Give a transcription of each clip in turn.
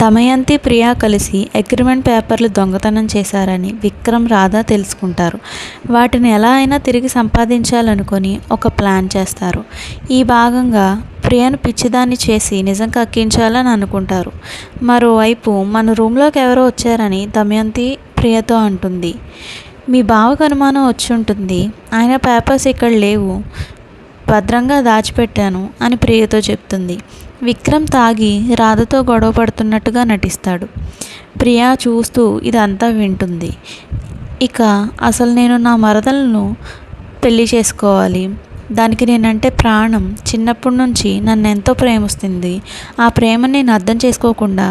దమయంతి, ప్రియా కలిసి అగ్రిమెంట్ పేపర్లు దొంగతనం చేశారని విక్రమ్, రాధ తెలుసుకుంటారు. వాటిని ఎలా అయినా తిరిగి సంపాదించాలనుకొని ఒక ప్లాన్ చేస్తారు. ఈ భాగంగా ప్రియను పిచ్చిదాన్ని చేసి నిజం కక్కించాలని అనుకుంటారు. మరోవైపు మన రూమ్లోకి ఎవరో వచ్చారని దమయంతి ప్రియతో అంటుంది. మీ బావకు అనుమానం వచ్చి ఉంటుంది. ఆయన పేపర్స్ ఇక్కడ లేవు, భద్రంగా దాచిపెట్టాను అని ప్రియతో చెప్తుంది. విక్రమ్ తాగి రాధతో గొడవ పడుతున్నట్టుగా నటిస్తాడు. ప్రియా చూస్తూ ఇదంతా వింటుంది. ఇక అసలు నేను నా మరదలను పెళ్లి చేసుకోవాలి, దానికి నేనంటే ప్రాణం, చిన్నప్పటి నుంచి నన్ను ఎంతో ప్రేమిస్తుంది. ఆ ప్రేమని నేను అర్థం చేసుకోకుండా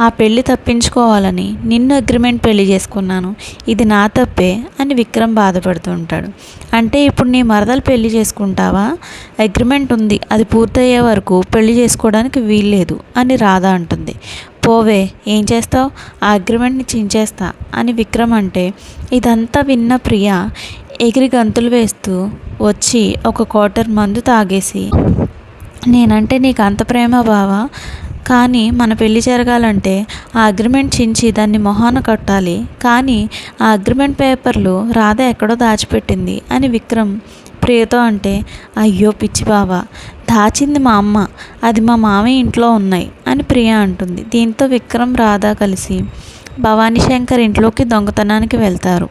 ఆ పెళ్ళి తప్పించుకోవాలని నిన్ను అగ్రిమెంట్ పెళ్లి చేసుకున్నాను. ఇది నా తప్పే అని విక్రమ్ బాధపడుతూ ఉంటాడు. అంటే ఇప్పుడు నీ మరదలు పెళ్లి చేసుకుంటావా? అగ్రిమెంట్ ఉంది, అది పూర్తయ్యే వరకు పెళ్లి చేసుకోవడానికి వీల్లేదు అని రాధ అంటుంది. పోవే, ఏం చేస్తావు, ఆ అగ్రిమెంట్ని చించేస్తా అని విక్రమ్ అంటే ఇదంతా విన్న ప్రియా ఎగిరి గంతులు వేస్తూ వచ్చి ఒక క్వార్టర్ మందు తాగేసి, నేనంటే నీకు అంత ప్రేమ బావా, కానీ మన పెళ్ళి జరగాలంటే ఆ అగ్రిమెంట్ చించి దాన్ని మొహాన కట్టాలి, కానీ ఆ అగ్రిమెంట్ పేపర్లు రాధ ఎక్కడో దాచిపెట్టింది అని విక్రమ్ ప్రియతో అంటే, అయ్యో పిచ్చి బావా, దాచింది మా అమ్మ, అది మా మామయ్య ఇంట్లో ఉన్నాయి అని ప్రియ అంటుంది. దీంతో విక్రమ్, రాధ కలిసి భవానీ శంకర్ ఇంట్లోకి దొంగతనానికి వెళ్తారు.